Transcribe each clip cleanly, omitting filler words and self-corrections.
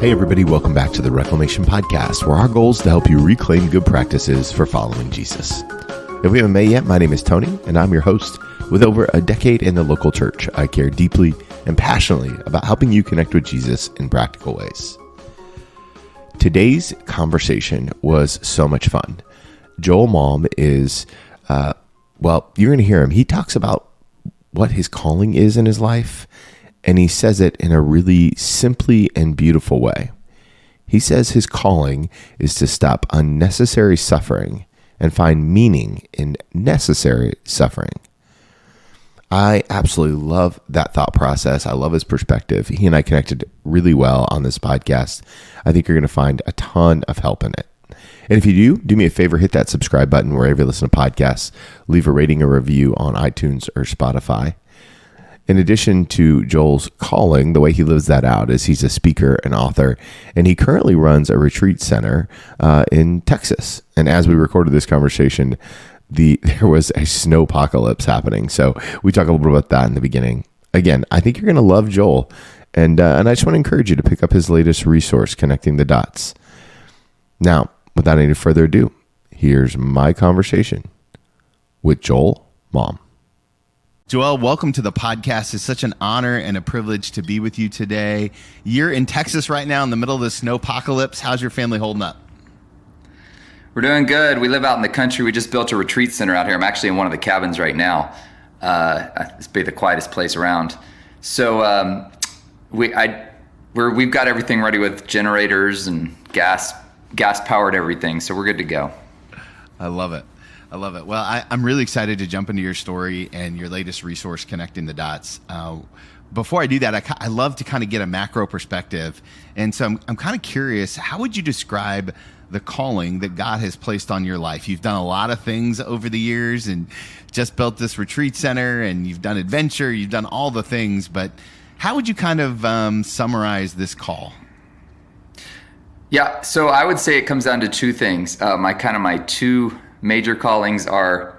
Hey everybody, welcome back to the Reclamation Podcast, where our goal is to help you reclaim good practices for following Jesus. If we haven't met yet, my name is Tony, and I'm your host. With over a decade in the local church, I care deeply and passionately about helping you connect with Jesus in practical ways. Today's conversation was so much fun. Joël Malm is, you're going to hear him. He talks about what his calling is in his life, and he says it in a really simply and beautiful way. He says his calling is to stop unnecessary suffering and find meaning in necessary suffering. I absolutely love that thought process. I love his perspective. He and I connected really well on this podcast. I think you're going to find a ton of help in it. And if you do me a favor, hit that subscribe button wherever you listen to podcasts. Leave a rating or review on iTunes or Spotify. In addition to Joel's calling, the way he lives that out is he's a speaker and author, and he currently runs a retreat center in Texas. And as we recorded this conversation, there was a snowpocalypse happening. So we talk a little bit about that in the beginning. Again, I think you're going to love Joel, and I just want to encourage you to pick up his latest resource, Connecting the Dots. Now, without any further ado, here's my conversation with Joël Malm. Joel, welcome to the podcast. It's such an honor and a privilege to be with you today. You're in Texas right now in the middle of the snowpocalypse. How's your family holding up? We're doing good. We live out in the country. We just built a retreat center out here. I'm actually in one of the cabins right now. It's be the quietest place around. So we've got everything ready with generators and gas powered everything. So we're good to go. I love it. Well, I'm really excited to jump into your story and your latest resource, Connecting the Dots. Before I do that, I love to kind of get a macro perspective. And so I'm kind of curious, how would you describe the calling that God has placed on your life? You've done a lot of things over the years and just built this retreat center, and you've done adventure, you've done all the things, but how would you kind of summarize this call? Yeah, so I would say it comes down to two things. My two major callings are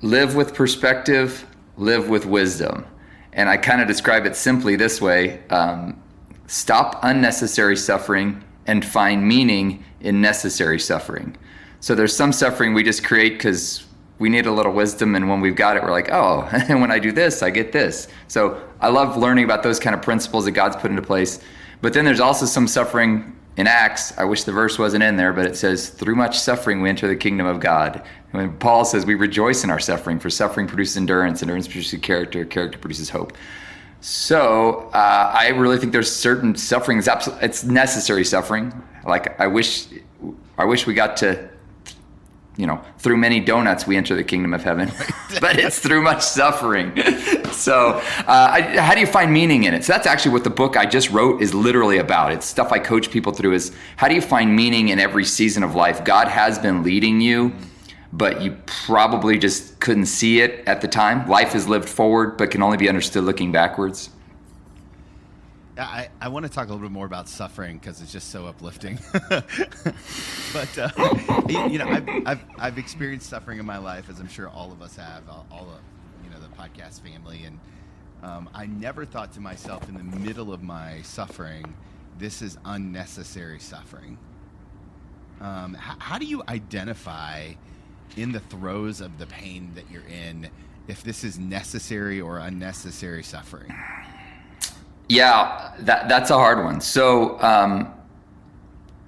live with perspective, live with wisdom. And I kind of describe it simply this way: stop unnecessary suffering and find meaning in necessary suffering. So there's some suffering we just create because we need a little wisdom, and when we've got it, we're like, oh, and when I do this, I get this. So I love learning about those kind of principles that God's put into place. But then there's also some suffering in Acts. I wish the verse wasn't in there, but it says, through much suffering we enter the kingdom of God. And when Paul says we rejoice in our suffering, for suffering produces endurance, endurance produces character, character produces hope. So I really think there's certain suffering, it's necessary suffering. Like I wish we got to, through many donuts we enter the kingdom of heaven, but it's through much suffering. So how do you find meaning in it? So that's actually what the book I just wrote is literally about. It's stuff I coach people through, is how do you find meaning in every season of life? God has been leading you, but you probably just couldn't see it at the time. Life is lived forward, but can only be understood looking backwards. Yeah, I want to talk a little bit more about suffering because it's just so uplifting. But I've experienced suffering in my life, as I'm sure all of us have, all of the podcast family, and I never thought to myself in the middle of my suffering, this is unnecessary suffering. How do you identify in the throes of the pain that you're in if this is necessary or unnecessary suffering? Yeah, that's a hard one. So,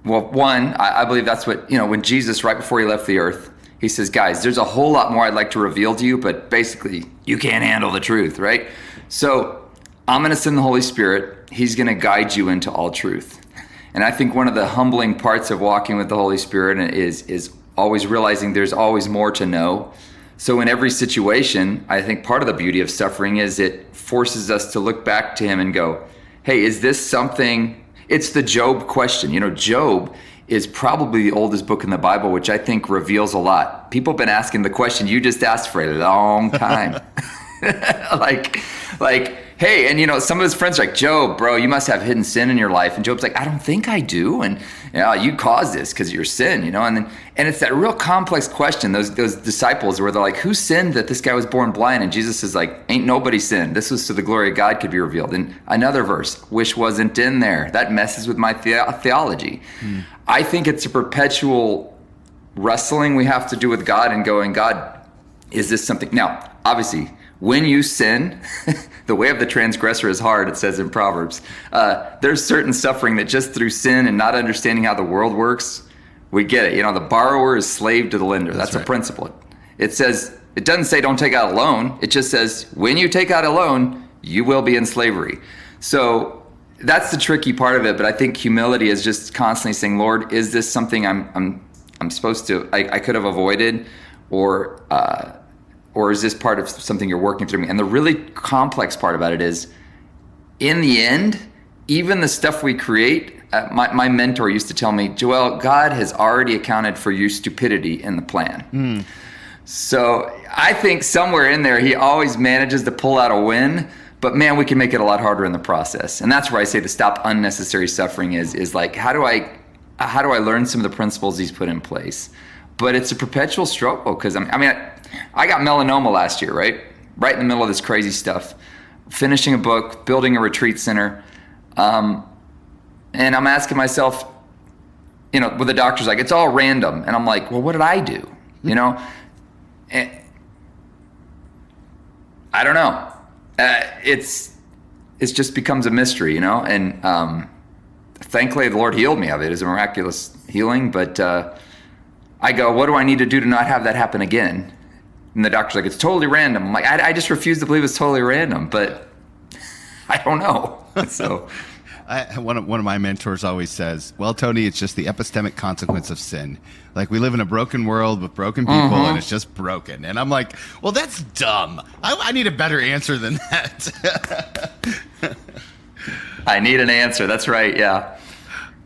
one, I believe that's what, when Jesus, right before he left the earth, he says, guys, there's a whole lot more I'd like to reveal to you, but basically you can't handle the truth, right? So I'm going to send the Holy Spirit. He's going to guide you into all truth. And I think one of the humbling parts of walking with the Holy Spirit is always realizing there's always more to know. So in every situation, I think part of the beauty of suffering is it forces us to look back to him and go, hey, is this something? It's the Job question. Job is probably the oldest book in the Bible, which I think reveals a lot. People have been asking the question you just asked for a long time. like, hey, and some of his friends are like, Job, bro, you must have hidden sin in your life. And Job's like, I don't think I do. And you caused this because of your sin, and it's that real complex question, those disciples where they're like, who sinned that this guy was born blind? And Jesus is like, ain't nobody sinned. This was so the glory of God could be revealed. And another verse, which wasn't in there. That messes with my theology. I think it's a perpetual wrestling we have to do with God and going, God, is this something? Now, obviously, when you sin, the way of the transgressor is hard, it says in Proverbs. There's certain suffering that just through sin and not understanding how the world works, we get it. The borrower is slave to the lender. That's right. A principle. It doesn't say don't take out a loan. It just says when you take out a loan, you will be in slavery. So that's the tricky part of it. But I think humility is just constantly saying, Lord, is this something I'm supposed to, I could have avoided, or is this part of something you're working through me? And the really complex part about it is, in the end, even the stuff we create, my mentor used to tell me, Joel, God has already accounted for your stupidity in the plan. So I think somewhere in there, he always manages to pull out a win, but man, we can make it a lot harder in the process. And that's where I say to stop unnecessary suffering is like, how do I learn some of the principles he's put in place? But it's a perpetual struggle because I got melanoma last year, right in the middle of this crazy stuff, finishing a book, building a retreat center. And I'm asking myself, with the doctor's like, it's all random. And I'm like, well, what did I do? And I don't know. It just becomes a mystery, and thankfully the Lord healed me of it. It's a miraculous healing, but I go, what do I need to do to not have that happen again? And the doctor's like, it's totally random. I'm like, I just refuse to believe it's totally random, but I don't know. So one of my mentors always says, well, Tony, it's just the epistemic consequence of sin. Like, we live in a broken world with broken people, and it's just broken. And I'm like, well, that's dumb. I need a better answer than that. I need an answer. That's right. Yeah.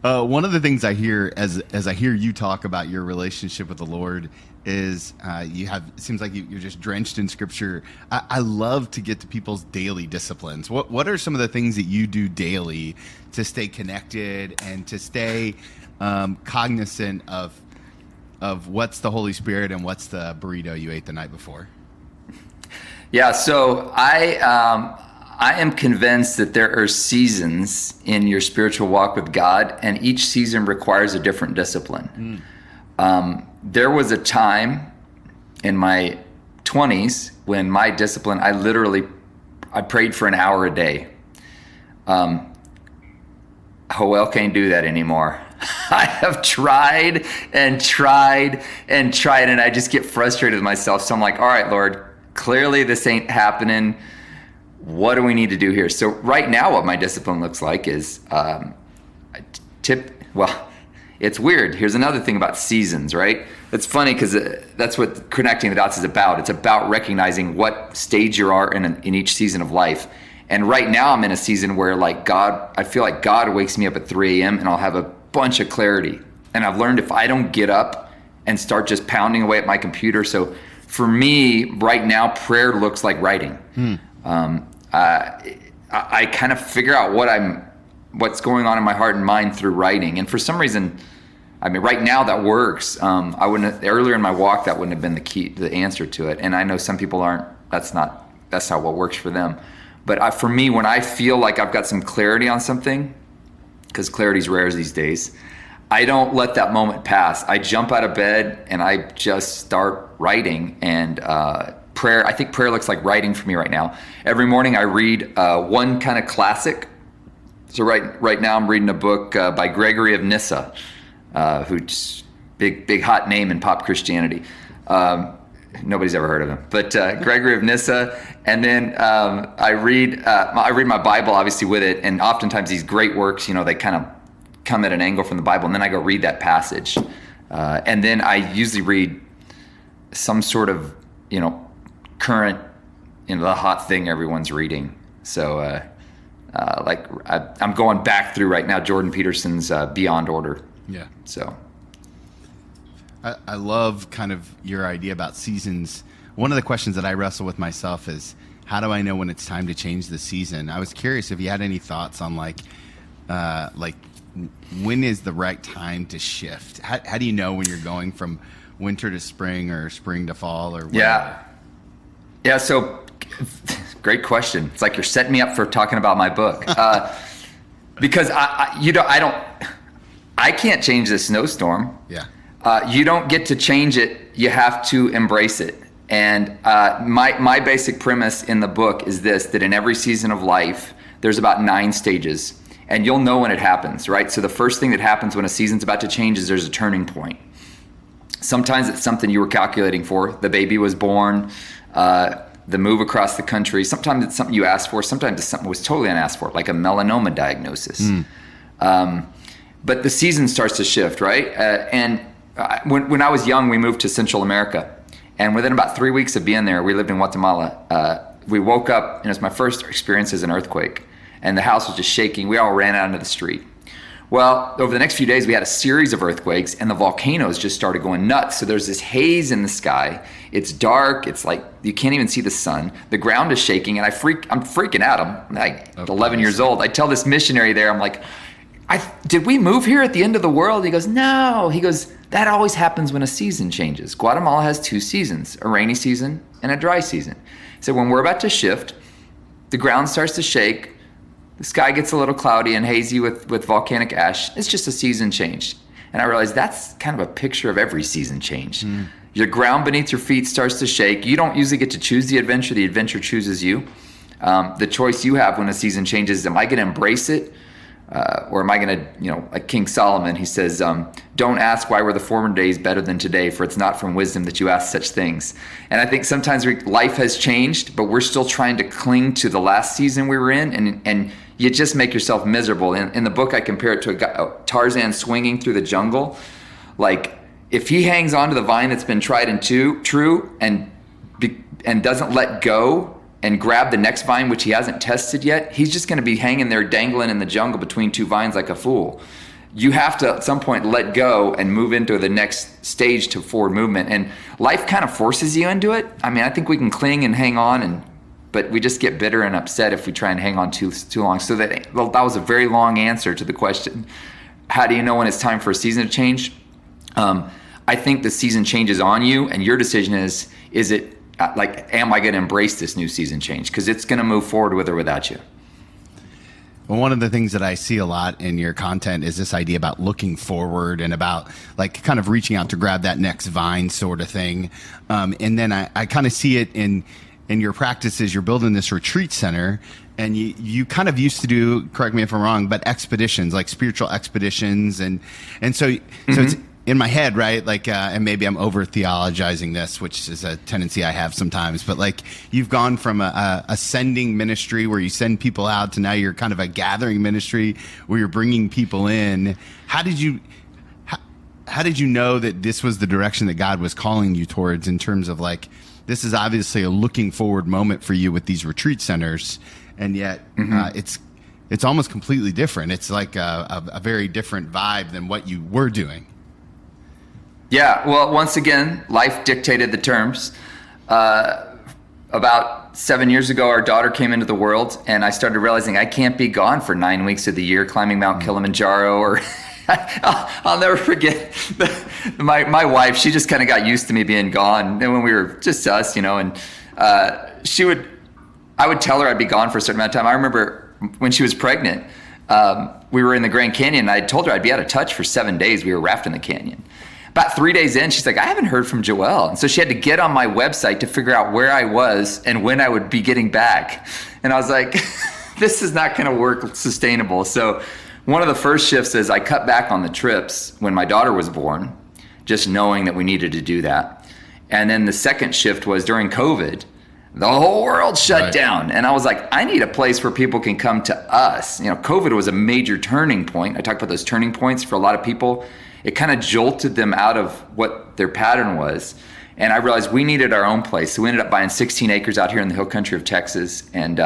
One of the things I hear as I hear you talk about your relationship with the Lord is it seems like you're just drenched in Scripture. I love to get to people's daily disciplines. What are some of the things that you do daily to stay connected and to stay cognizant of what's the Holy Spirit and what's the burrito you ate the night before? Yeah, so I am convinced that there are seasons in your spiritual walk with God, and each season requires a different discipline. There was a time in my 20s when my discipline, I prayed for an hour a day. Joel can't do that anymore. I have tried and tried and tried, and I just get frustrated with myself. So I'm like, all right, Lord, clearly this ain't happening. What do we need to do here? So right now what my discipline looks like is it's weird. Here's another thing about seasons, right? It's funny because that's what connecting the dots is about. It's about recognizing what stage you are in each season of life. And right now I'm in a season where I feel like God wakes me up at 3 a.m. and I'll have a bunch of clarity. And I've learned if I don't get up and start just pounding away at my computer. So for me right now, prayer looks like writing. I kind of figure out what's going on in my heart and mind through writing. And for some reason, right now that works. Earlier in my walk, that wouldn't have been the answer to it. And I know some people that's not what works for them. But for me, when I feel like I've got some clarity on something, because clarity's rare these days, I don't let that moment pass. I jump out of bed and I just start writing. And prayer, I think prayer looks like writing for me right now. Every morning I read one kind of classic. So right now I'm reading a book by Gregory of Nyssa, who's big hot name in pop Christianity. Nobody's ever heard of him, but Gregory of Nyssa. And then I read my Bible, obviously, with it. And oftentimes these great works, they kind of come at an angle from the Bible, and then I go read that passage. And then I usually read some sort of, current, the hot thing everyone's reading. So I'm going back through right now Jordan Peterson's Beyond Order. Yeah. So I love kind of your idea about seasons. One of the questions that I wrestle with myself is, how do I know when it's time to change the season? I was curious if you had any thoughts on like when is the right time to shift? How do you know when you're going from winter to spring or spring to fall or whatever? Yeah. So great question. It's like you're setting me up for talking about my book. Because I can't change this snowstorm. Yeah. You don't get to change it. You have to embrace it. And my basic premise in the book is this, that in every season of life, there's about 9 stages. And you'll know when it happens, right? So the first thing that happens when a season's about to change is there's a turning point. Sometimes it's something you were calculating for. The baby was born, the move across the country. Sometimes it's something you asked for. Sometimes it's something was totally unasked for, like a melanoma diagnosis. But the season starts to shift, right? When I was young, we moved to Central America. And within about 3 weeks of being there, we lived in Guatemala. We woke up, and it was my first experience as an earthquake. And the house was just shaking. We all ran out into the street. Well, over the next few days, we had a series of earthquakes, and the volcanoes just started going nuts. So there's this haze in the sky. It's dark. It's like you can't even see the sun. The ground is shaking, and I'm freaking out. I'm like 11 years old. I tell this missionary there, I'm like, did we move here at the end of the world? He goes, no. He goes, that always happens when a season changes. Guatemala has 2 seasons, a rainy season and a dry season. So when we're about to shift, the ground starts to shake. The sky gets a little cloudy and hazy with volcanic ash. It's just a season change. And I realized that's kind of a picture of every season change. Your ground beneath your feet starts to shake. You don't usually get to choose the adventure chooses you. The choice you have when a season changes, am I going to embrace it? Or am I going to, like King Solomon, he says, don't ask why were the former days better than today, for it's not from wisdom that you ask such things. And I think sometimes life has changed, but we're still trying to cling to the last season we were in, and you just make yourself miserable. In the book, I compare it to a Tarzan swinging through the jungle. Like, if he hangs on to the vine that's been tried and true and doesn't let go and grab the next vine, which he hasn't tested yet, he's just going to be hanging there dangling in the jungle between 2 vines like a fool. You have to, at some point, let go and move into the next stage to forward movement. And life kind of forces you into it. I mean, I think we can cling and hang on, but we just get bitter and upset if we try and hang on too long. So that was a very long answer to the question, how do you know when it's time for a season to change? I think the season changes on you, and your decision is it, like, am I going to embrace this new season change? Because it's going to move forward with or without you. Well, one of the things that I see a lot in your content is this idea about looking forward and about like kind of reaching out to grab that next vine sort of thing. And then I kind of see it in your practices. You're building this retreat center, and you kind of used to do, correct me if I'm wrong, but expeditions, like spiritual expeditions. And so it's in my head, right? Like, and maybe I'm over theologizing this, which is a tendency I have sometimes, but like you've gone from a sending ministry where you send people out to now you're kind of a gathering ministry where you're bringing people in. How did you know that this was the direction that God was calling you towards, in terms of like, this is obviously a looking forward moment for you with these retreat centers, and yet it's almost completely different. It's like a very different vibe than what you were doing. Yeah, well, once again, life dictated the terms. About 7 years ago, our daughter came into the world, and I started realizing I can't be gone for 9 weeks of the year climbing Mount Kilimanjaro, or I'll never forget my wife. She just kind of got used to me being gone, and when we were just us, and I would tell her I'd be gone for a certain amount of time. I remember when she was pregnant, we were in the Grand Canyon, and I told her I'd be out of touch for 7 days. We were rafting the canyon. About 3 days in, she's like, I haven't heard from Joël. And so she had to get on my website to figure out where I was and when I would be getting back. And I was like, this is not going to work sustainable. So one of the first shifts is I cut back on the trips when my daughter was born, just knowing that we needed to do that. And then the second shift was during COVID. The whole world shut down. And I was like, I need a place where people can come to us. COVID was a major turning point. I talk about those turning points for a lot of people. It kind of jolted them out of what their pattern was. And I realized we needed our own place. So we ended up buying 16 acres out here in the hill country of Texas, and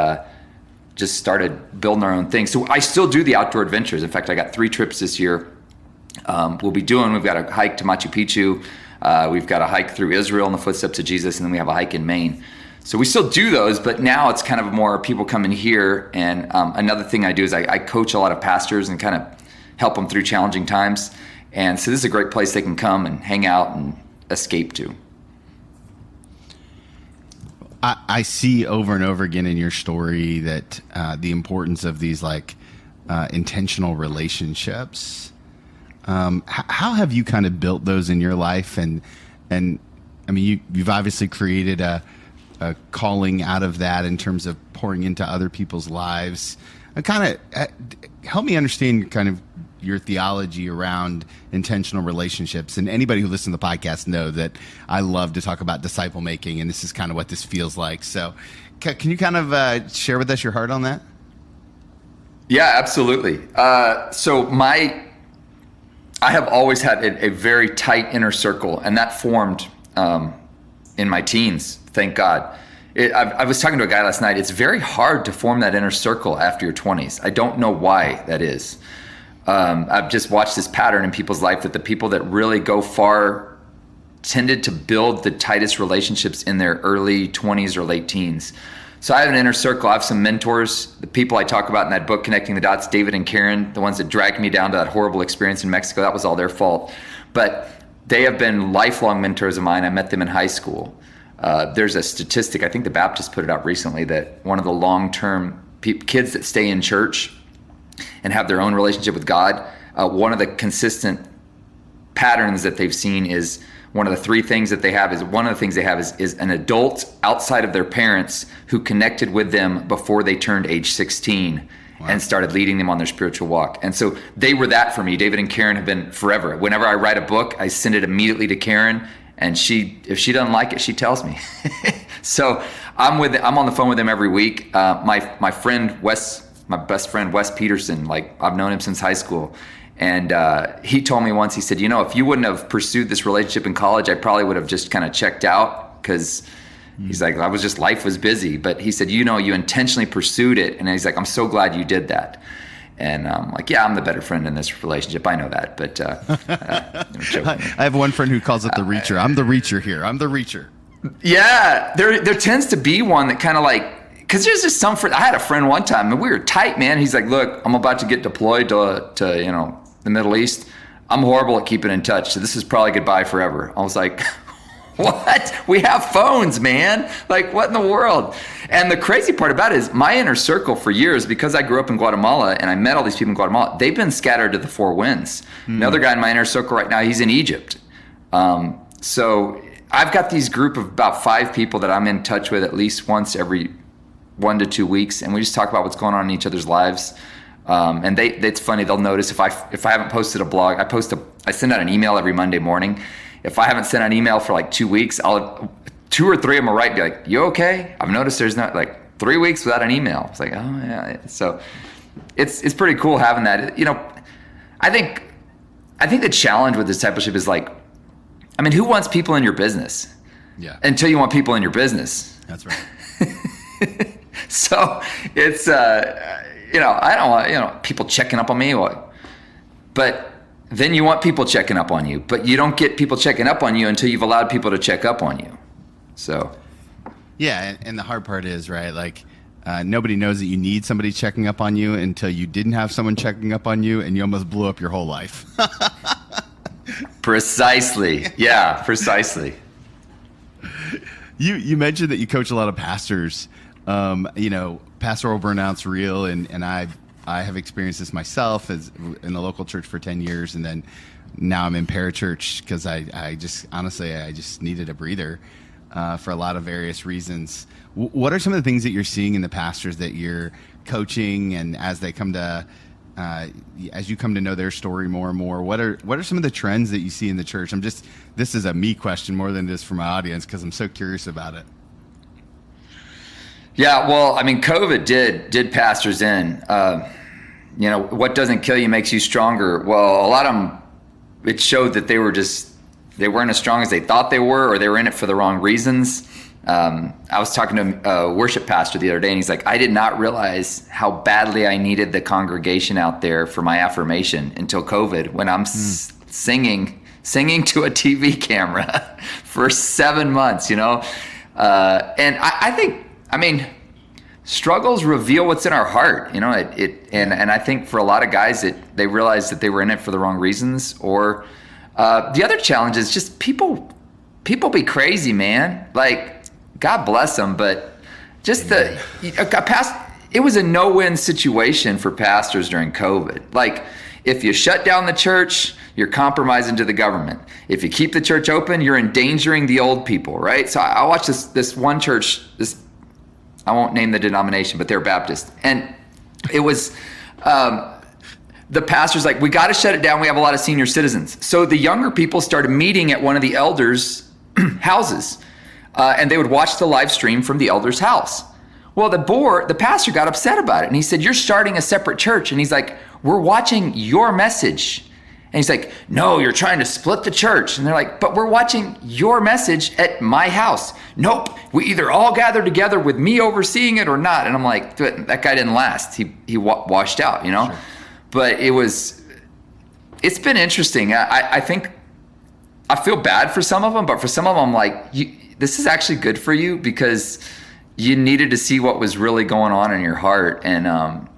just started building our own thing. So I still do the outdoor adventures. In fact, I got 3 trips this year. We've got a hike to Machu Picchu. We've got a hike through Israel in the footsteps of Jesus, and then we have a hike in Maine. So we still do those, but now it's kind of more people come in here. And another thing I do is I coach a lot of pastors and kind of help them through challenging times. And so this is a great place they can come and hang out and escape to. I see over and over again in your story that the importance of these intentional relationships. How have you kind of built those in your life? And I mean, you've obviously created a calling out of that in terms of pouring into other people's lives. Kind of help me understand kind of your theology around intentional relationships. And anybody who listens to the podcast know that I love to talk about disciple making, and this is kind of what this feels like. So can you kind of share with us your heart on that? Yeah, absolutely. So I have always had a very tight inner circle, and that formed in my teens, thank God. I was talking to a guy last night. It's very hard to form that inner circle after your 20s. I don't know why that is. I've just watched this pattern in people's life that the people that really go far tended to build the tightest relationships in their early 20s or late teens. So I have an inner circle. I have some mentors, the people I talk about in that book, Connecting the Dots, David and Karen, the ones that dragged me down to that horrible experience in Mexico. That was all their fault. But they have been lifelong mentors of mine. I met them in high school. There's a statistic, I think the Baptist put it out recently, that one of the long-term kids that stay in church and have their own relationship with God, one of the consistent patterns that they've seen is one of the three things that they have is an adult outside of their parents who connected with them before they turned age 16. Wow. And started leading them on their spiritual walk. And so they were that for me. David and Karen have been forever. Whenever I write a book, I send it immediately to Karen, and if she doesn't like it, she tells me. So I'm on the phone with them every week. My friend Wes, my best friend Wes Peterson, I've known him since high school. And he told me once, he said, if you wouldn't have pursued this relationship in college, I probably would have just kind of checked out, because he's like, life was busy. But he said, you intentionally pursued it. And he's like, I'm so glad you did that. And I'm like, yeah, I'm the better friend in this relationship. I know that. But I have one friend who calls it the reacher. I'm the reacher here. I'm the reacher. Yeah, there tends to be one that kind of because there's just some friend. I had a friend one time, and we were tight, man. He's like, look, I'm about to get deployed to the Middle East. I'm horrible at keeping in touch, so this is probably goodbye forever. I was like, what? We have phones, man. What in the world? And the crazy part about it is my inner circle for years, because I grew up in Guatemala and I met all these people in Guatemala, they've been scattered to the four winds. Another guy in my inner circle right now, he's in Egypt. So I've got these group of about 5 people that I'm in touch with at least once every 1 to 2 weeks, and we just talk about what's going on in each other's lives. And it's funny, they'll notice if I haven't posted a blog, I send out an email every Monday morning. If I haven't sent an email for 2 weeks, 2 or 3 of them will write and be like, you okay? I've noticed there's not 3 weeks without an email. It's like, oh yeah. So it's pretty cool having that. I think the challenge with discipleship is who wants people in your business? Yeah. Until you want people in your business. That's right. So it's, I don't want, people checking up on me, but then you want people checking up on you, but you don't get people checking up on you until you've allowed people to check up on you. So. Yeah. And the hard part is, right, nobody knows that you need somebody checking up on you until you didn't have someone checking up on you and you almost blew up your whole life. Precisely. Yeah, precisely. You mentioned that you coach a lot of pastors. Pastoral burnout's real, and I have experienced this myself as in the local church for 10 years, and then now I'm in parachurch because I just needed a breather for a lot of various reasons. What are some of the things that you're seeing in the pastors that you're coaching, and as they come to as you come to know their story more and more, what are some of the trends that you see in the church? This is a me question more than it is for my audience, because I'm so curious about it. Yeah, well, COVID did pastors in. What doesn't kill you makes you stronger. Well, a lot of them, it showed that they weren't as strong as they thought they were, or they were in it for the wrong reasons. I was talking to a worship pastor the other day, and he's like, I did not realize how badly I needed the congregation out there for my affirmation until COVID, when I'm singing to a TV camera for 7 months, And I think, I mean, struggles reveal what's in our heart, you know, and I think for a lot of guys, they realized that they were in it for the wrong reasons. Or the other challenge is just people be crazy, man. Like, God bless them, but just it was a no-win situation for pastors during COVID. Like, if you shut down the church, you're compromising to the government. If you keep the church open, you're endangering the old people, right? So I watched this one church, I won't name the denomination, but they're Baptist. And it was, the pastor's like, we got to shut it down. We have a lot of senior citizens. So the younger people started meeting at one of the elders' houses. And they would watch the live stream from the elder's house. Well, the pastor got upset about it. And he said, you're starting a separate church. And he's like, we're watching your message. And he's like, no, you're trying to split the church. And they're like, but we're watching your message at my house. Nope, we either all gather together with me overseeing it or not. And I'm like, that guy didn't last. He washed out, you know? Sure. But it's been interesting. I think I feel bad for some of them, but for some of them, I'm like, this is actually good for you because you needed to see what was really going on in your heart. And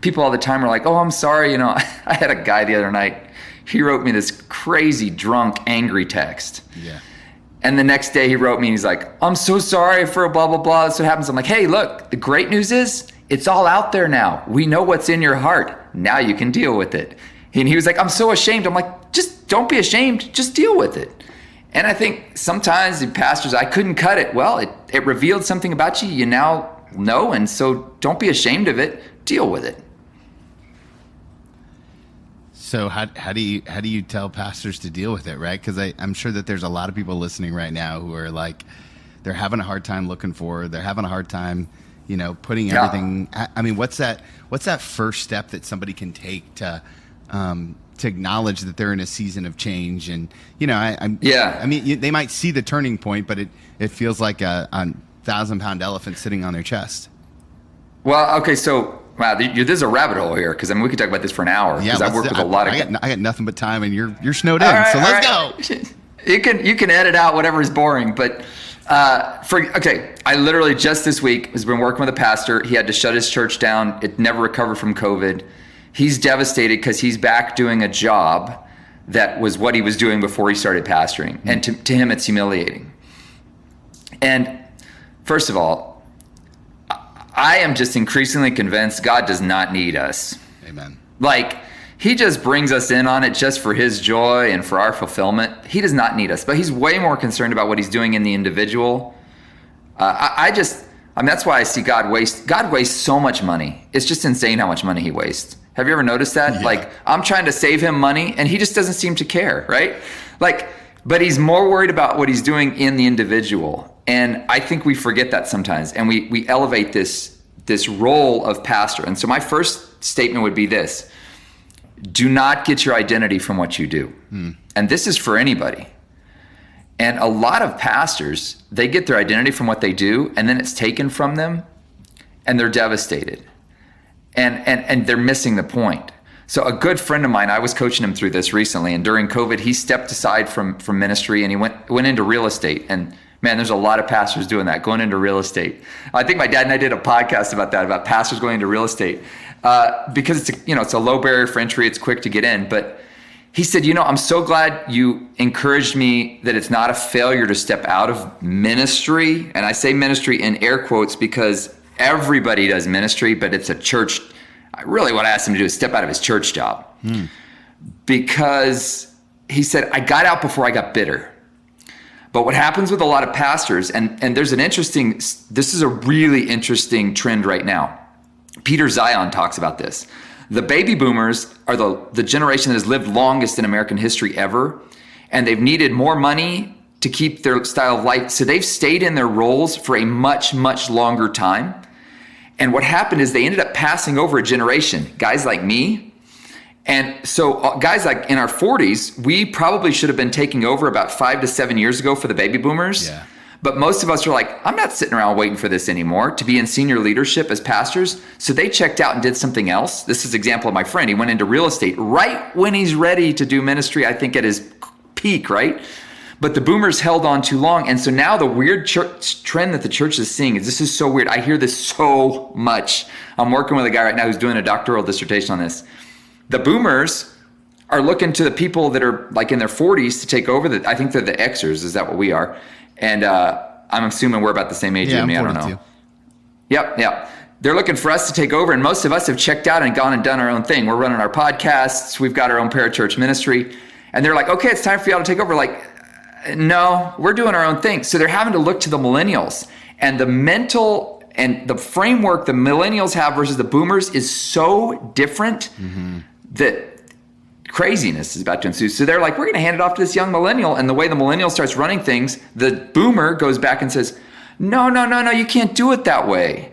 people all the time are like, oh, I'm sorry. You know, I had a guy the other night. He wrote me this crazy, drunk, angry text. Yeah. And the next day he wrote me and he's like, I'm so sorry for blah, blah, blah. That's what happens. I'm like, hey, look, the great news is it's all out there now. We know what's in your heart. Now you can deal with it. And he was like, I'm so ashamed. I'm like, just don't be ashamed. Just deal with it. And I think sometimes the pastors, I couldn't cut it. Well, it revealed something about you. You now know. And so don't be ashamed of it. Deal with it. So how do you tell pastors to deal with it, right? Because I'm sure that there's a lot of people listening right now who are like, they're having a hard time they're having a hard time, you know, putting everything. I mean, what's that first step that somebody can take to acknowledge that they're in a season of change? And you know, I mean, they might see the turning point, but it feels like a 1,000-pound elephant sitting on their chest. Well, okay, so. Wow, there's a rabbit hole here because I mean we could talk about this for an hour because I work with a lot of. I got nothing but time, and you're snowed in, so let's go. You can edit out whatever is boring, but I literally just this week has been working with a pastor. He had to shut his church down. It never recovered from COVID. He's devastated because he's back doing a job that was what he was doing before he started pastoring, and to him it's humiliating. And first of all, I am just increasingly convinced God does not need us. Amen. Like, he just brings us in on it just for his joy and for our fulfillment. He does not need us, but he's way more concerned about what he's doing in the individual. That's why I see God wastes so much money. It's just insane how much money he wastes. Have you ever noticed that? Yeah. Like, I'm trying to save him money and he just doesn't seem to care, right? Like, but he's more worried about what he's doing in the individual. And I think we forget that sometimes, and we elevate this role of pastor. And so my first statement would be this: do not get your identity from what you do. And this is for anybody. And a lot of pastors, they get their identity from what they do, and then it's taken from them, and they're devastated. And they're missing the point. So a good friend of mine, I was coaching him through this recently, and during COVID, he stepped aside from ministry and he went into real estate. And man, there's a lot of pastors doing that, going into real estate. I think my dad and I did a podcast about that, about pastors going into real estate, because it's a low barrier for entry. It's quick to get in. But he said, I'm so glad you encouraged me that it's not a failure to step out of ministry. And I say ministry in air quotes because everybody does ministry, but it's a church. Really what I asked him to do is step out of his church job. Because he said, I got out before I got bitter. But what happens with a lot of pastors, and there's this is a really interesting trend right now. Peter Zion talks about this. The baby boomers are the generation that has lived longest in American history ever, and they've needed more money to keep their style of life. So they've stayed in their roles for a much, much longer time. And what happened is they ended up passing over a generation, guys like me. And so guys like in our 40s, we probably should have been taking over about 5 to 7 years ago for the baby boomers. Yeah. But most of us are like, I'm not sitting around waiting for this anymore to be in senior leadership as pastors. So they checked out and did something else. This is an example of my friend. He went into real estate right when he's ready to do ministry, I think at his peak, right? But the boomers held on too long. And so now the weird trend that the church is seeing is, this is so weird. I hear this so much. I'm working with a guy right now who's doing a doctoral dissertation on this. The boomers are looking to the people that are like in their 40s to take over. I think they're the Xers. Is that what we are? And I'm assuming we're about the same age as me. I don't know. Yep. They're looking for us to take over. And most of us have checked out and gone and done our own thing. We're running our podcasts. We've got our own parachurch ministry. And they're like, okay, it's time for y'all to take over. Like, no, we're doing our own thing. So they're having to look to the millennials. And the mental and the framework the millennials have versus the boomers is so different that craziness is about to ensue. So they're like, we're going to hand it off to this young millennial. And the way the millennial starts running things, the boomer goes back and says, no, you can't do it that way.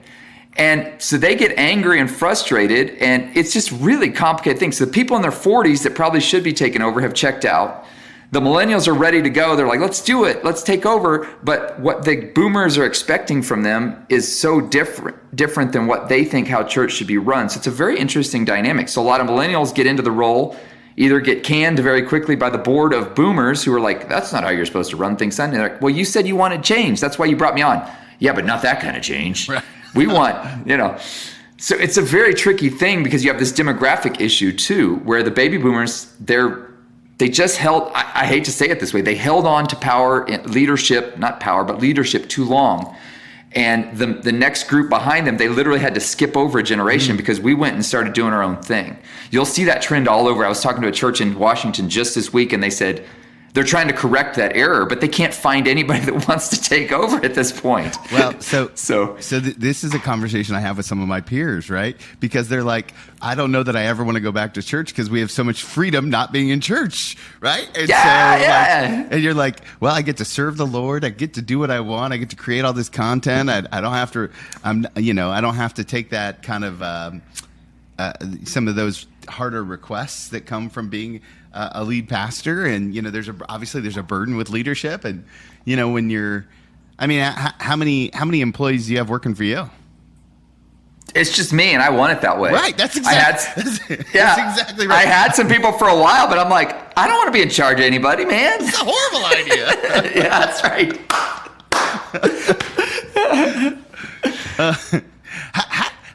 And so they get angry and frustrated, and it's just really complicated things. So the people in their 40s that probably should be taking over have checked out. The millennials are ready to go. They're like, let's do it. Let's take over. But what the boomers are expecting from them is so different than what they think how church should be run. So it's a very interesting dynamic. So a lot of millennials get into the role, either get canned very quickly by the board of boomers who are like, that's not how you're supposed to run things. And they're like, well, you said you wanted change. That's why you brought me on. Yeah, but not that kind of change. Right. We want, So it's a very tricky thing because you have this demographic issue too, where the baby boomers, they just held, I hate to say it this way, they held on to power, leadership, not power, but leadership too long. And the next group behind them, they literally had to skip over a generation because we went and started doing our own thing. You'll see that trend all over. I was talking to a church in Washington just this week, and they said they're trying to correct that error, but they can't find anybody that wants to take over at this point. Well, this is a conversation I have with some of my peers, right? Because they're like, I don't know that I ever want to go back to church because we have so much freedom not being in church, right? And and you're like, well, I get to serve the Lord. I get to do what I want. I get to create all this content. I don't have to, I don't have to take that kind of some of those harder requests that come from being a lead pastor. And there's a burden with leadership. And when you're, how many employees do you have working for you? It's just me, and I want it that way. Right, that's exactly right. I had some people for a while, but I'm like, I don't want to be in charge of anybody, man. It's a horrible idea. Yeah, that's right.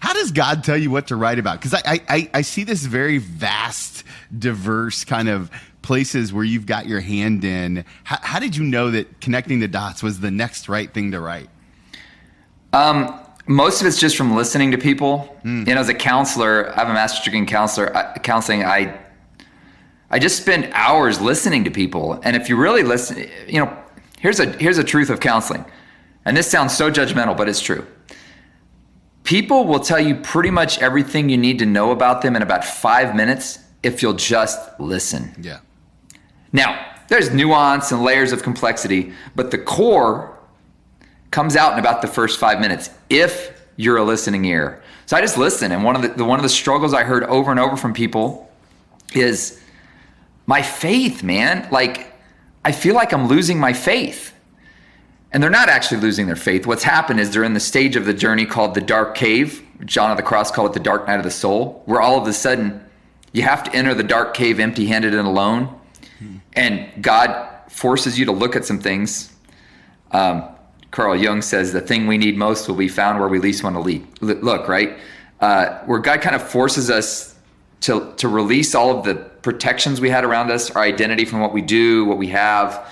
How does God tell you what to write about? Because I see this very vast, diverse kind of places where you've got your hand in. How did you know that connecting the dots was the next right thing to write? Most of it's just from listening to people. As a counselor, I have a master's degree in counseling. I just spend hours listening to people. And if you really listen, here's a truth of counseling. And this sounds so judgmental, but it's true. People will tell you pretty much everything you need to know about them in about 5 minutes if you'll just listen. Yeah. Now, there's nuance and layers of complexity, but the core comes out in about the first 5 minutes if you're a listening ear. So I just listen, and one of the struggles I heard over and over from people is my faith, man. Like, I feel like I'm losing my faith. And they're not actually losing their faith. What's happened is they're in the stage of the journey called the dark cave. John of the Cross called it the dark night of the soul, where all of a sudden you have to enter the dark cave empty-handed and alone. And God forces you to look at some things. Carl Jung says the thing we need most will be found where we least want to look, right? Where God kind of forces us to release all of the protections we had around us, our identity from what we do, what we have.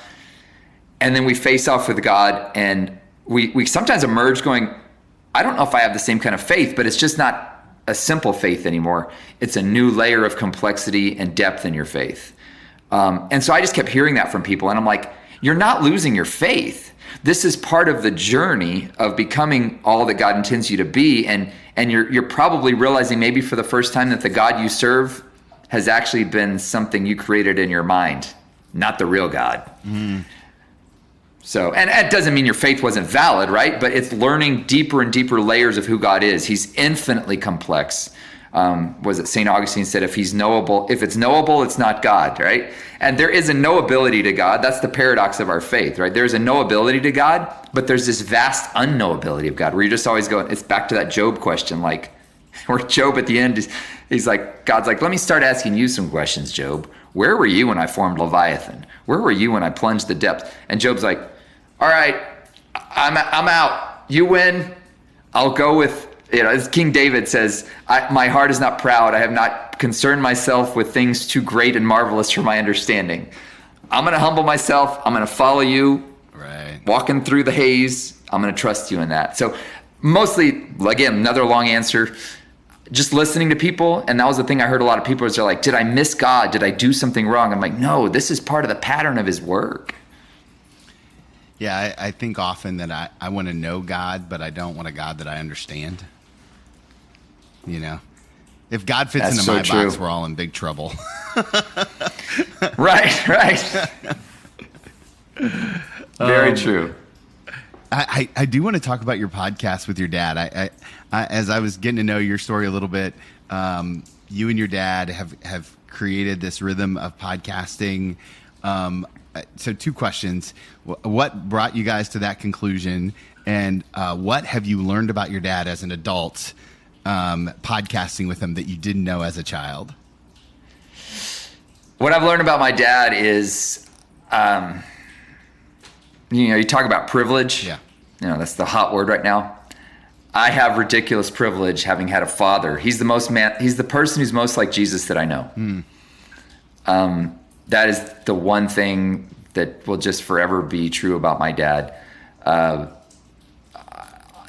And then we face off with God, and we sometimes emerge going, I don't know if I have the same kind of faith, but it's just not a simple faith anymore. It's a new layer of complexity and depth in your faith. And so I just kept hearing that from people, and I'm like, you're not losing your faith. This is part of the journey of becoming all that God intends you to be, and you're probably realizing maybe for the first time that the God you serve has actually been something you created in your mind, not the real God. So, and it doesn't mean your faith wasn't valid, right? But it's learning deeper and deeper layers of who God is. He's infinitely complex. Was it St. Augustine said, if it's knowable, it's not God, right? And there is a knowability to God. That's the paradox of our faith, right? There's a knowability to God, but there's this vast unknowability of God where you're just always going, it's back to that Job question, like where Job at the end, he's like, God's like, let me start asking you some questions, Job. where were you when I formed Leviathan? Where were you when I plunged the depth? And Job's like, all right, I'm out. You win. I'll go with, as King David says, my heart is not proud. I have not concerned myself with things too great and marvelous for my understanding. I'm going to humble myself. I'm going to follow you. Right. Walking through the haze. I'm going to trust you in that. So mostly, again, another long answer, just listening to people. And that was the thing I heard a lot of people is they're like, did I miss God? Did I do something wrong? I'm like, no, this is part of the pattern of his work. Yeah, I think often that I want to know God, but I don't want a God that I understand. You know, if God fits into my box, we're all in big trouble. Right. Very true. I do want to talk about your podcast with your dad. I as I was getting to know your story a little bit, you and your dad have created this rhythm of podcasting. So 2 questions. What brought you guys to that conclusion? And what have you learned about your dad as an adult podcasting with him that you didn't know as a child? What I've learned about my dad is, you talk about privilege. Yeah. That's the hot word right now. I have ridiculous privilege having had a father. He's the person who's most like Jesus that I know. That is the one thing that will just forever be true about my dad.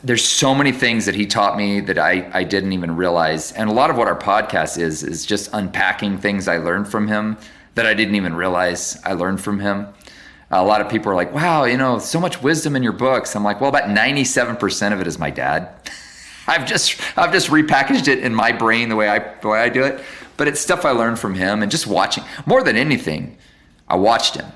There's so many things that he taught me that I didn't even realize. And a lot of what our podcast is just unpacking things I learned from him that I didn't even realize I learned from him. A lot of people are like, wow, so much wisdom in your books. I'm like, well, about 97% of it is my dad. I've just repackaged it in my brain the way I do it. But it's stuff I learned from him and just watching. More than anything, I watched him.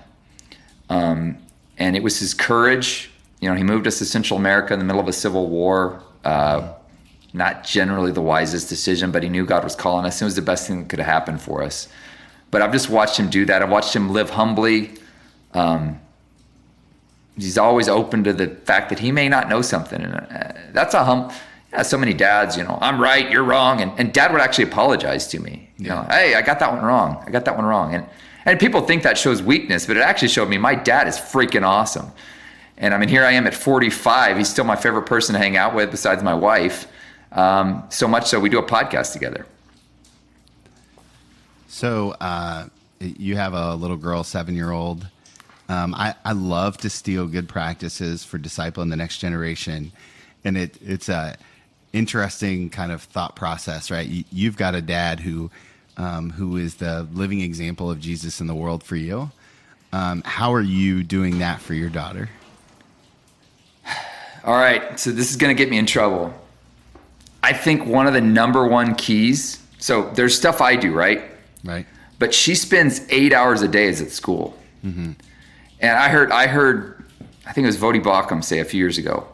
And it was his courage. He moved us to Central America in the middle of a civil war. Not generally the wisest decision, but he knew God was calling us. It was the best thing that could have happened for us. But I've just watched him do that. I've watched him live humbly. He's always open to the fact that he may not know something. And that's so many dads, I'm right, you're wrong. And dad would actually apologize to me. Hey, I got that one wrong. And people think that shows weakness, but it actually showed me my dad is freaking awesome. And here I am at 45. He's still my favorite person to hang out with besides my wife. So much so we do a podcast together. So you have a little girl, 7-year-old. I love to steal good practices for discipling the next generation. And it's a interesting kind of thought process, right? You've got a dad who is the living example of Jesus in the world for you. How are you doing that for your daughter? All right, so this is going to get me in trouble. I think one of the number one keys, so there's stuff I do, right? Right. But she spends 8 hours a day at school. Mm-hmm. And I heard, I think it was Vodi Bakum say a few years ago,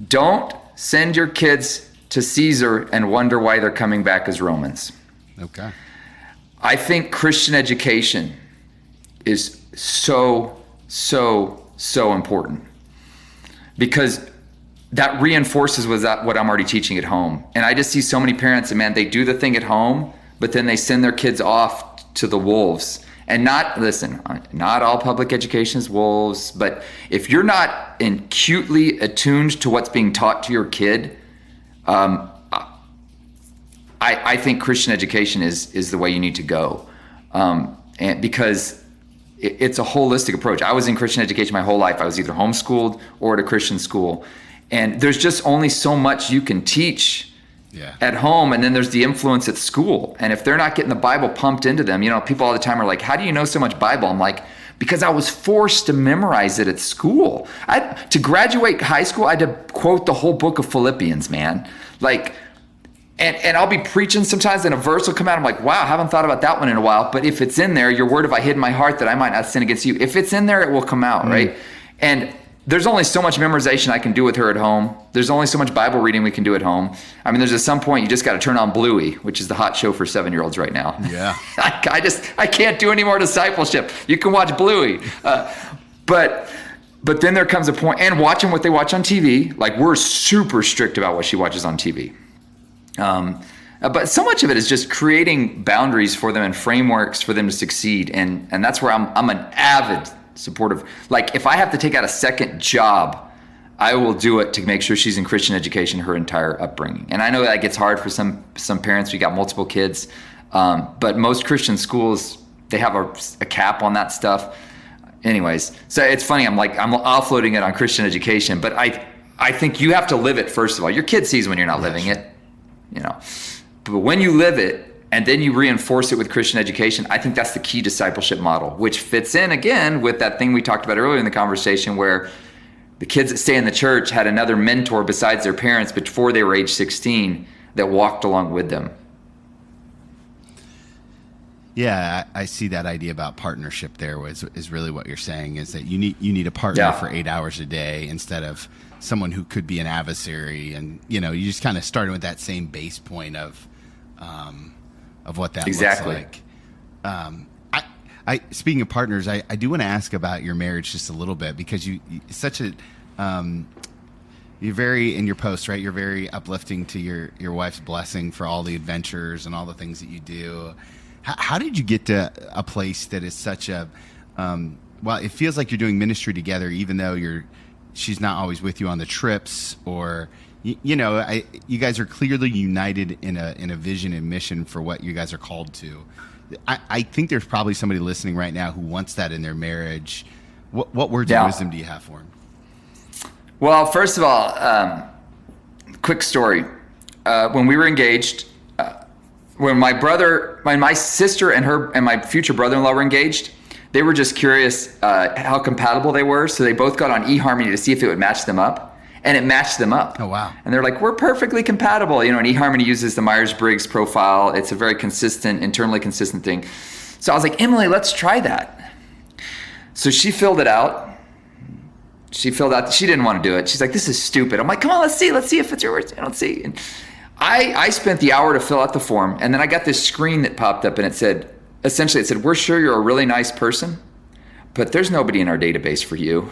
don't send your kids to Caesar and wonder why they're coming back as Romans. Okay. I think Christian education is so important because that reinforces what I'm already teaching at home. And I just see so many parents, and man, they do the thing at home, but then they send their kids off to the wolves. And not all public education is wolves, but if you're not acutely attuned to what's being taught to your kid, I think Christian education is the way you need to go. And because it's a holistic approach. I was in Christian education my whole life. I was either homeschooled or at a Christian school. And there's just only so much you can teach at home, and then there's the influence at school. And if they're not getting the Bible pumped into them, people all the time are like, how do you know so much Bible? I'm like, because I was forced to memorize it at school. To graduate high school, I had to quote the whole book of Philippians, man. And I'll be preaching sometimes and a verse will come out. I'm like, wow, I haven't thought about that one in a while. But if it's in there, your word have I hid in my heart that I might not sin against you. If it's in there, it will come out, right? And there's only so much memorization I can do with her at home. There's only so much Bible reading we can do at home. There's at some point you just got to turn on Bluey, which is the hot show for 7-year-olds right now. Yeah. I can't do any more discipleship. You can watch Bluey. But then there comes a point, and watching what they watch on TV, like we're super strict about what she watches on TV. But so much of it is just creating boundaries for them and frameworks for them to succeed. And that's where I'm an avid supportive. Like if I have to take out a second job, I will do it to make sure she's in Christian education her entire upbringing. And I know that gets hard for some parents. We got multiple kids. But most Christian schools, they have a cap on that stuff. Anyways, so it's funny. I'm offloading it on Christian education, but I think you have to live it first of all. Your kid sees when you're not living it, But when you live it and then you reinforce it with Christian education, I think that's the key discipleship model, which fits in again with that thing we talked about earlier in the conversation where the kids that stay in the church had another mentor besides their parents before they were age 16 that walked along with them. Yeah, I see that idea about partnership there is really what you're saying is that you need a partner for 8 hours a day instead of someone who could be an adversary, and you just kind of starting with that same base point of what that looks like. I speaking of partners, I do want to ask about your marriage just a little bit because you such a you're very in your post, right? You're very uplifting to your wife's blessing for all the adventures and all the things that you do. How did you get to a place that is such a, it feels like you're doing ministry together, even though she's not always with you on the trips, or, you guys are clearly united in a vision and mission for what you guys are called to. I think there's probably somebody listening right now who wants that in their marriage. What words of wisdom do you have for them? Well, first of all, quick story. When we were engaged, when my sister and my future brother-in-law were engaged, they were just curious how compatible they were. So they both got on eHarmony to see if it would match them up, and it matched them up. Oh, wow. And they're like, we're perfectly compatible. And eHarmony uses the Myers-Briggs profile. It's a very internally consistent thing. So I was like, Emily, let's try that. So she filled it out. She didn't want to do it. She's like, this is stupid. I'm like, come on, let's see if it's yours. I don't see. And I spent the hour to fill out the form, and then I got this screen that popped up, and it said, we're sure you're a really nice person, but there's nobody in our database for you.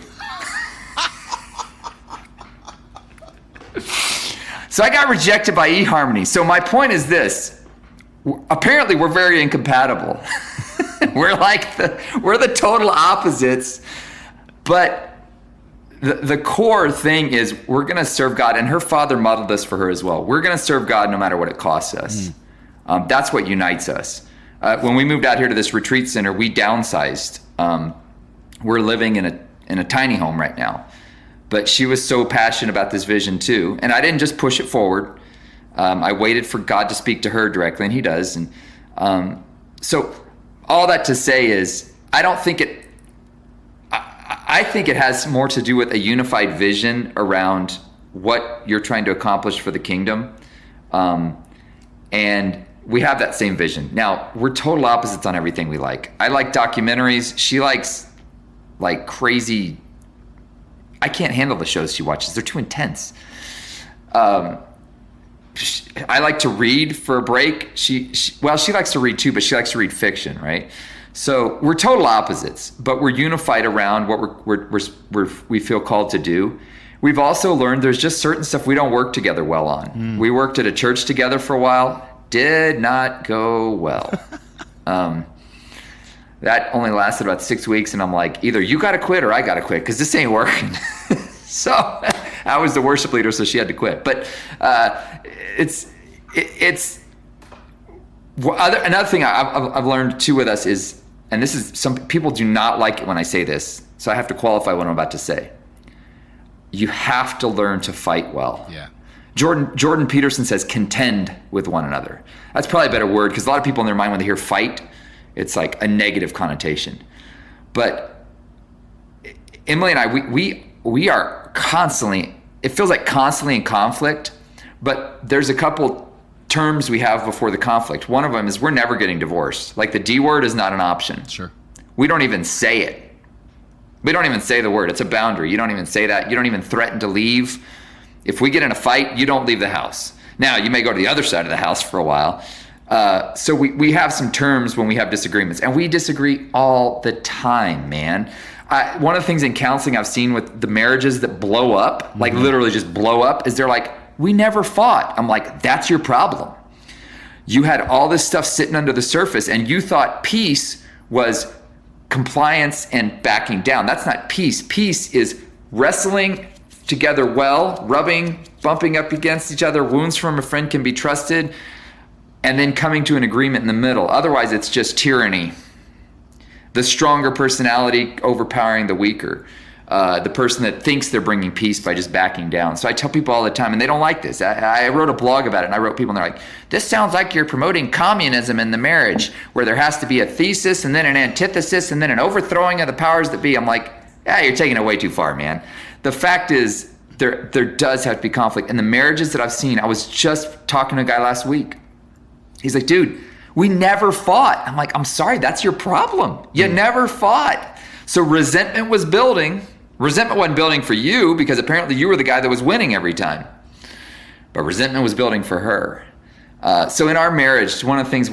So I got rejected by eHarmony. So my point is this. Apparently we're very incompatible. we're the total opposites, but the core thing is we're going to serve God, and her father modeled this for her as well. We're going to serve God no matter what it costs us. That's what unites us. When we moved out here to this retreat center, we downsized. We're living in a tiny home right now, but she was so passionate about this vision too. And I didn't just push it forward. I waited for God to speak to her directly, and he does. And so all that to say is, I think it has more to do with a unified vision around what you're trying to accomplish for the kingdom. And we have that same vision. Now, we're total opposites on everything we like. I like documentaries. She likes like crazy. I can't handle the shows she watches. They're too intense. I like to read for a break. She likes to read too, but she likes to read fiction, right? So we're total opposites, but we're unified around what we feel called to do. We've also learned there's just certain stuff we don't work together well on. We worked at a church together for a while. Did not go well. That only lasted about 6 weeks, and I'm like, either you got to quit or I got to quit because this ain't working. So I was the worship leader, so she had to quit. But another thing I've learned too with us is, and this is, some people do not like it when I say this, so I have to qualify what I'm about to say. You have to learn to fight well. Yeah. Jordan Peterson says contend with one another. That's probably a better word because a lot of people in their mind when they hear fight, it's like a negative connotation. But Emily and I, we are constantly, it feels like constantly in conflict, but there's a couple terms we have before the conflict. One of them is we're never getting divorced. Like the D word is not an option. Sure. We don't even say it. We don't even say the word. It's a boundary. You don't even say that. You don't even threaten to leave. If we get in a fight, you don't leave the house. Now, you may go to the other side of the house for a while. So we have some terms when we have disagreements, and we disagree all the time, man. One of the things in counseling I've seen with the marriages that blow up, like literally just blow up, is they're like, we never fought. I'm like, that's your problem. you had all this stuff sitting under the surface, and you thought peace was compliance and backing down. That's not peace. Peace is wrestling together well, rubbing, bumping up against each other. Wounds from a friend can be trusted, and then coming to an agreement in the middle. Otherwise, it's just tyranny. The stronger personality overpowering the weaker. The person that thinks they're bringing peace by just backing down. So I tell people all the time, and they don't like this. I wrote a blog about it, and I wrote people, and they're like, this sounds like you're promoting communism in the marriage, where there has to be a thesis, and then an antithesis, and then an overthrowing of the powers that be. I'm like, yeah, you're taking it way too far, man. The fact is, there does have to be conflict. And the marriages that I've seen, I was just talking to a guy last week. He's like, dude, we never fought. I'm like, I'm sorry, that's your problem. You never fought. So resentment was building. Resentment wasn't building for you because apparently you were the guy that was winning every time. But resentment was building for her. So in our marriage, one of the things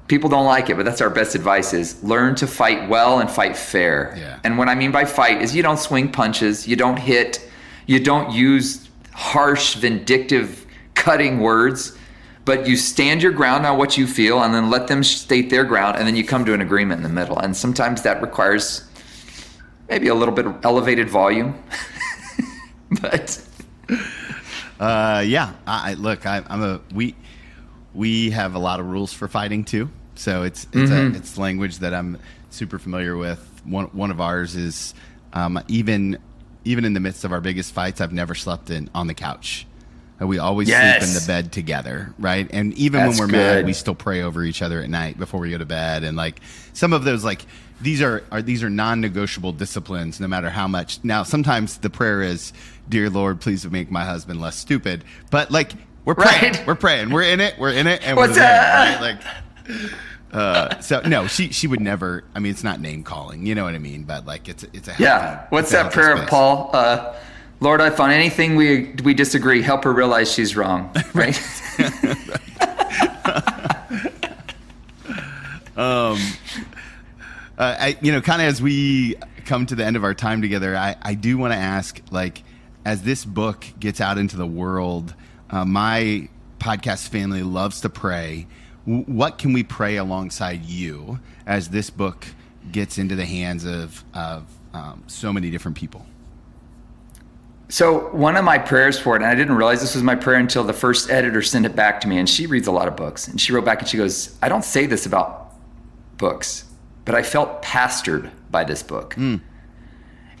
people don't like it, but that's our best advice is learn to fight well and fight fair. Yeah. And what I mean by fight is you don't swing punches, you don't hit, you don't use harsh, vindictive, cutting words, but you stand your ground on what you feel and then let them state their ground, and then you come to an agreement in the middle. And sometimes that requires maybe a little bit of elevated volume, but we have a lot of rules for fighting too. So it's language that I'm super familiar with. One of ours is even in the midst of our biggest fights, I've never slept on the couch. We always sleep in the bed together, right? And even when we're mad, we still pray over each other at night before we go to bed. And like some of those, like these are non-negotiable disciplines, no matter how much. Now, sometimes the prayer is, "Dear Lord, please make my husband less stupid." But like we're praying, we're in it, and we're there, right? Like, so no, she would never. I mean, it's not name calling, you know what I mean? But like it's a healthy, What's that prayer of Paul? Lord, if on anything we disagree, help her realize she's wrong. Right? Kind of as we come to the end of our time together, I do want to ask, like, as this book gets out into the world, my podcast family loves to pray. What can we pray alongside you as this book gets into the hands of so many different people? So one of my prayers for it, and I didn't realize this was my prayer until the first editor sent it back to me, and she reads a lot of books, and she wrote back and she goes, I don't say this about books, but I felt pastored by this book. And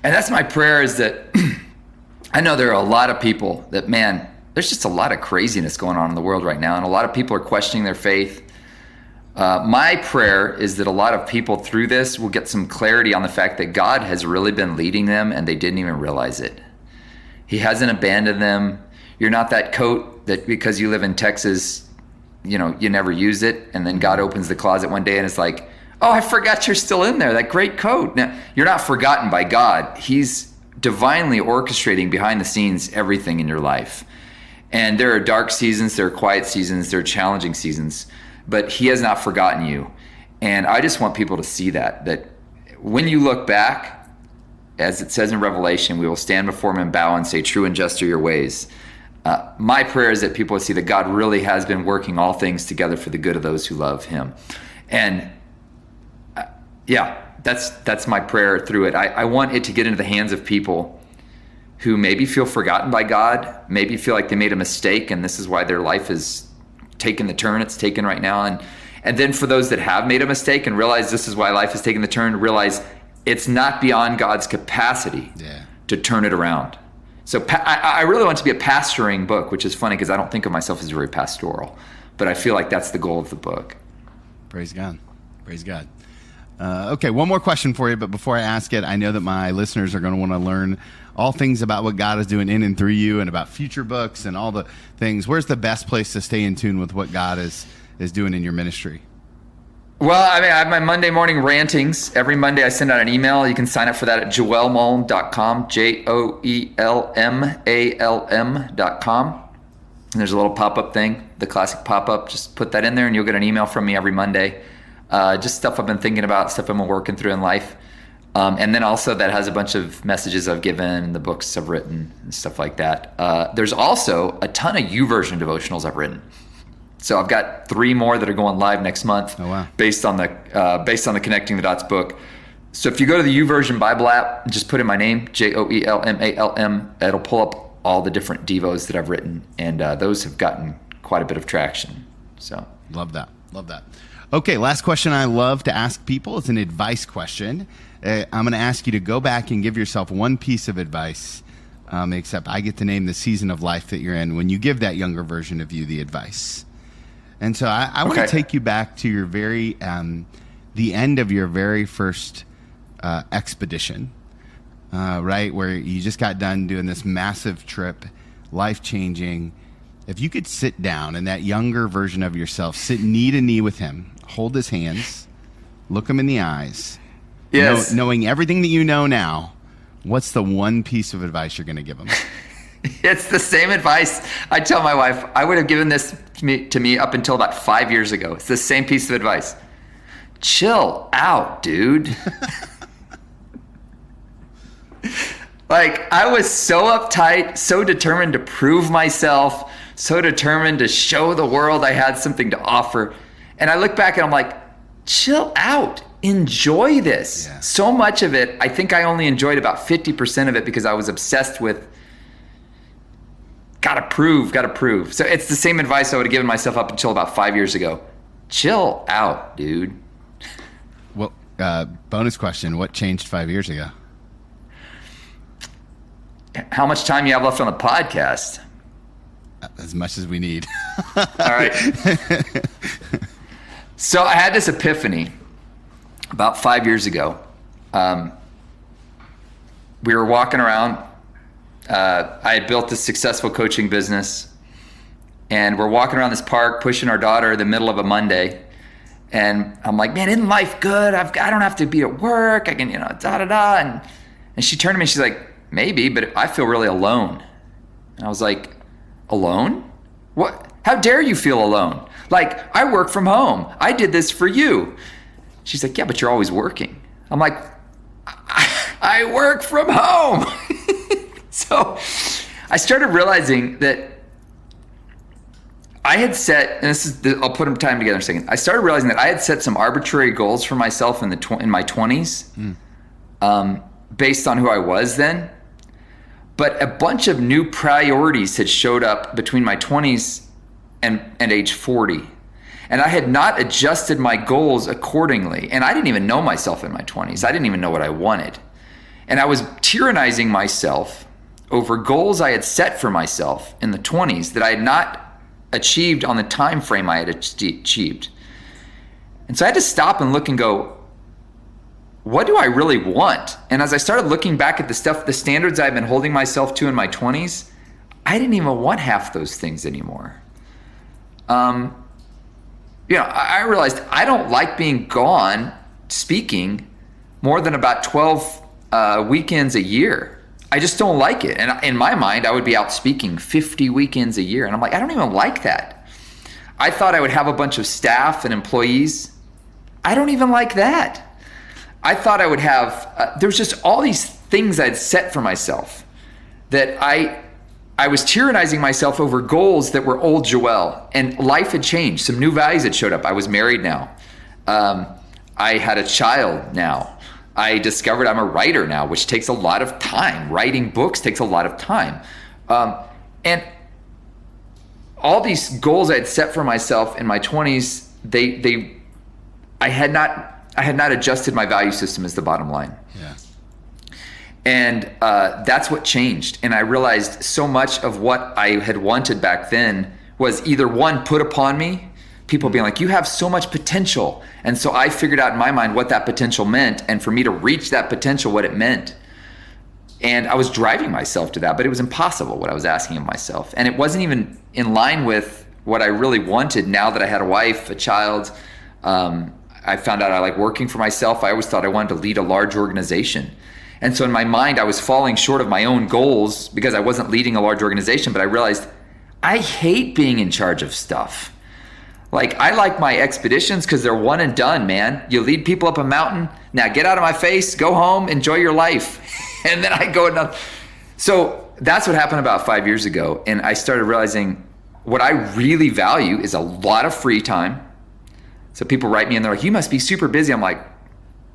that's my prayer, is that I know there are a lot of people that, man, there's just a lot of craziness going on in the world right now, and a lot of people are questioning their faith. My prayer is that a lot of people through this will get some clarity on the fact that God has really been leading them and they didn't even realize it. He hasn't abandoned them. You're not that coat that because you live in Texas, you never use it. And then God opens the closet one day and it's like, oh, I forgot you're still in there. That great coat. Now, you're not forgotten by God. He's divinely orchestrating behind the scenes everything in your life. And there are dark seasons, there are quiet seasons, there are challenging seasons, but he has not forgotten you. And I just want people to see that when you look back, as it says in Revelation, we will stand before him and bow and say, true and just are your ways. My prayer is that people see that God really has been working all things together for the good of those who love him. And that's my prayer through it. I want it to get into the hands of people who maybe feel forgotten by God, maybe feel like they made a mistake and this is why their life is taking the turn it's taken right now. And then for those that have made a mistake and realize this is why life is taking the turn, realize it's not beyond God's capacity to turn it around. So I really want it to be a pastoring book, which is funny because I don't think of myself as very pastoral, but I feel like that's the goal of the book. Praise God. Praise God. Okay, one more question for you, but before I ask it, I know that my listeners are going to want to learn all things about what God is doing in and through you and about future books and all the things. Where's the best place to stay in tune with what God is doing in your ministry? Well, I have my Monday morning rantings. Every Monday I send out an email. You can sign up for that at joelmalm.com, joelmalm.com. And there's a little pop-up thing, the classic pop-up. Just put that in there and you'll get an email from me every Monday. Just stuff I've been thinking about, stuff I've been working through in life. And then also that has a bunch of messages I've given, the books I've written, and stuff like that. There's also a ton of YouVersion devotionals I've written. So I've got 3 more that are going live next month. Oh, wow. Based on the Connecting the Dots book. So if you go to the YouVersion Bible app and just put in my name, JoelMalm, it'll pull up all the different devos that I've written, and those have gotten quite a bit of traction. So love that. Okay, last question I love to ask people is an advice question. I'm going to ask you to go back and give yourself one piece of advice, except I get to name the season of life that you're in when you give that younger version of you the advice. And so I want to take you back to your the end of your very first expedition, right, where you just got done doing this massive trip, life-changing. If you could sit down and that younger version of yourself, sit knee to knee with him, hold his hands, look him in the eyes, yes. Knowing everything that you know now, what's the one piece of advice you're going to give him? It's the same advice I tell my wife. I would have given this to me up until about 5 years ago. It's the same piece of advice. Chill out, dude. Like, I was so uptight, so determined to prove myself, so determined to show the world I had something to offer. And I look back and I'm like, chill out. Enjoy this. Yeah. So much of it, I think I only enjoyed about 50% of it because I was obsessed with gotta prove. So it's the same advice I would have given myself up until about 5 years ago. Chill out, dude. Well, bonus question, what changed 5 years ago? How much time you have left on the podcast? As much as we need. All right. So I had this epiphany about 5 years ago. We were walking around. I had built this successful coaching business, and we're walking around this park, pushing our daughter in the middle of a Monday. And I'm like, man, isn't life good? I don't have to be at work. I can, da-da-da. And she turned to me and she's like, maybe, but I feel really alone. And I was like, alone? What? How dare you feel alone? Like, I work from home. I did this for you. She's like, yeah, but you're always working. I'm like, I work from home. So I started realizing that I had set, and I'll put them time together in a second. I started realizing that I had set some arbitrary goals for myself in my 20s, based on who I was then. But a bunch of new priorities had showed up between my 20s and age 40. And I had not adjusted my goals accordingly. And I didn't even know myself in my 20s. I didn't even know what I wanted. And I was tyrannizing myself over goals I had set for myself in the 20s that I had not achieved on the time frame I had achieved. And so I had to stop and look and go, what do I really want? And as I started looking back at the standards I've been holding myself to in my 20s, I didn't even want half those things anymore. I realized I don't like being gone speaking more than about 12 weekends a year. I just don't like it. And in my mind, I would be out speaking 50 weekends a year. And I'm like, I don't even like that. I thought I would have a bunch of staff and employees. I don't even like that. I thought I would have, there was just all these things I'd set for myself that I was tyrannizing myself over goals that were old Joel, and life had changed. Some new values had showed up. I was married now. I had a child now. I discovered I'm a writer now, which takes a lot of time. Writing books takes a lot of time. And all these goals I'd set for myself in my 20s, I had not adjusted my value system, is the bottom line. Yeah. And that's what changed. And I realized so much of what I had wanted back then was either one, put upon me, people being like, you have so much potential. And so I figured out in my mind what that potential meant, and for me to reach that potential, what it meant. And I was driving myself to that, but it was impossible what I was asking of myself. And it wasn't even in line with what I really wanted now that I had a wife, a child. I found out I like working for myself. I always thought I wanted to lead a large organization. And so in my mind, I was falling short of my own goals because I wasn't leading a large organization, but I realized I hate being in charge of stuff. Like, I like my expeditions because they're one and done, man. You lead people up a mountain. Now get out of my face, go home, enjoy your life. And then I go another. So that's what happened about 5 years ago. And I started realizing what I really value is a lot of free time. So people write me and they're like, you must be super busy. I'm like,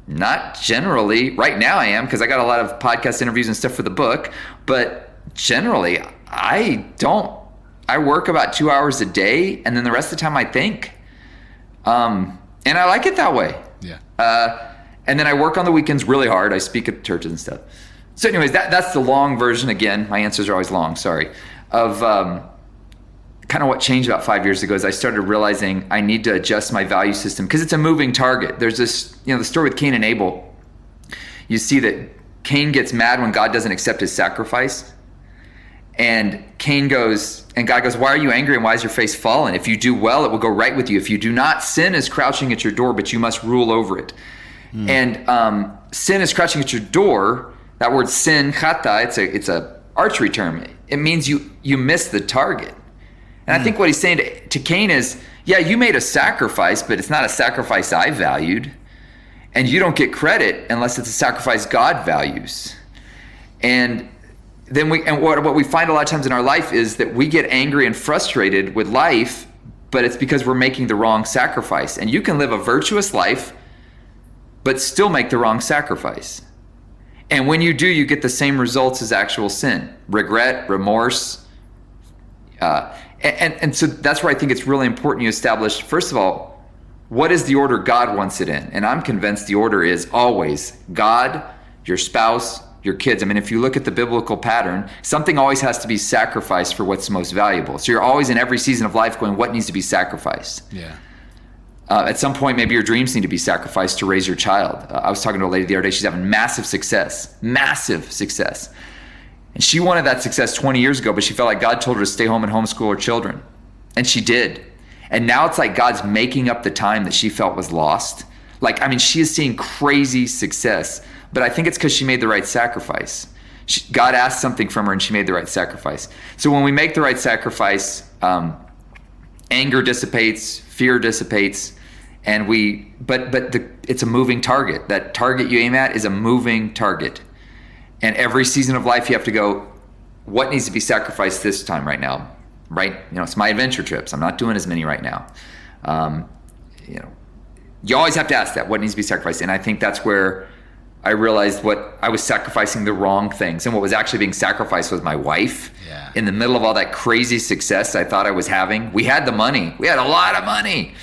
not generally. Right now I am, because I got a lot of podcast interviews and stuff for the book. But generally, I don't. I work about 2 hours a day, and then the rest of the time I think. And I like it that way. Yeah. And then I work on the weekends really hard. I speak at churches and stuff. So anyways, that's the long version. Again, my answers are always long, sorry. Of kind of what changed about 5 years ago is I started realizing I need to adjust my value system, because it's a moving target. There's this, the story with Cain and Abel. You see that Cain gets mad when God doesn't accept his sacrifice. And Cain goes, and God goes, why are you angry and why is your face fallen? If you do well, it will go right with you. If you do not, sin is crouching at your door, but you must rule over it. And sin is crouching at your door. That word sin, chata, it's a archery term. It means you miss the target. And I think what he's saying to Cain is, yeah, you made a sacrifice, but it's not a sacrifice I valued. And you don't get credit unless it's a sacrifice God values. And then what we find a lot of times in our life is that we get angry and frustrated with life, but it's because we're making the wrong sacrifice. And you can live a virtuous life, but still make the wrong sacrifice. And when you do, you get the same results as actual sin: regret, remorse. And so that's where I think it's really important you establish, first of all, what is the order God wants it in? And I'm convinced the order is always God, your spouse, your kids. I mean, if you look at the biblical pattern, something always has to be sacrificed for what's most valuable. So you're always in every season of life going, what needs to be sacrificed? Yeah. At some point, maybe your dreams need to be sacrificed to raise your child. I was talking to a lady the other day. She's having massive success. And she wanted that success 20 years ago, but she felt like God told her to stay home and homeschool her children. And she did. And now it's like God's making up the time that she felt was lost. Like, I mean, she is seeing crazy success, but I think it's because she made the right sacrifice. God asked something from her and she made the right sacrifice. So when we make the right sacrifice, anger dissipates, fear dissipates, and it's a moving target. That target you aim at is a moving target. And every season of life you have to go, what needs to be sacrificed this time right now? Right? It's my adventure trips. I'm not doing as many right now. You always have to ask that, what needs to be sacrificed? And I think that's where I realized what I was sacrificing the wrong things. And what was actually being sacrificed was my wife. Yeah. In the middle of all that crazy success I thought I was having. We had the money. We had a lot of money.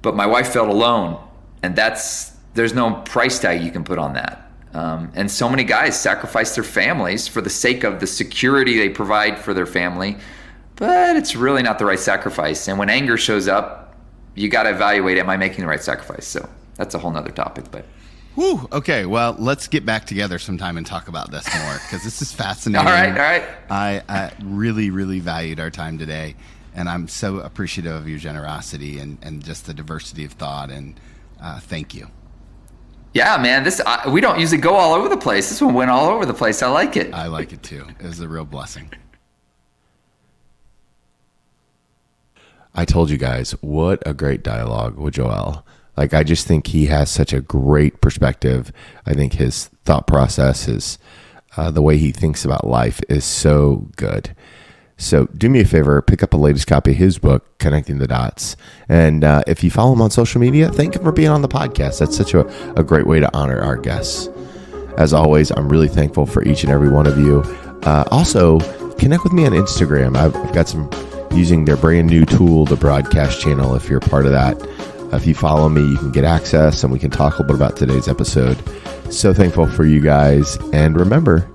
But my wife felt alone. And there's no price tag you can put on that. And so many guys sacrifice their families for the sake of the security they provide for their family. But it's really not the right sacrifice. And when anger shows up, you got to evaluate, am I making the right sacrifice? So that's a whole nother topic. But Whew, okay, well, let's get back together sometime and talk about this more, because this is fascinating. All right. I really, really valued our time today, and I'm so appreciative of your generosity and just the diversity of thought, and thank you. Yeah, man, we don't usually go all over the place. This one went all over the place. I like it. I like it too. It was a real blessing. I told you guys, what a great dialogue with Joel. Like, I just think he has such a great perspective. I think his thought process, the way he thinks about life is so good. So do me a favor, pick up a latest copy of his book, Connecting the Dots. And if you follow him on social media, thank him for being on the podcast. That's such a great way to honor our guests. As always, I'm really thankful for each and every one of you. Also, connect with me on Instagram. I've got some using their brand new tool, the broadcast channel. If you're a part of that, if you follow me, you can get access and we can talk a little bit about today's episode. So thankful for you guys. And remember,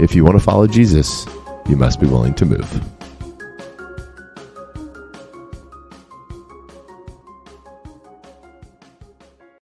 if you want to follow Jesus, you must be willing to move.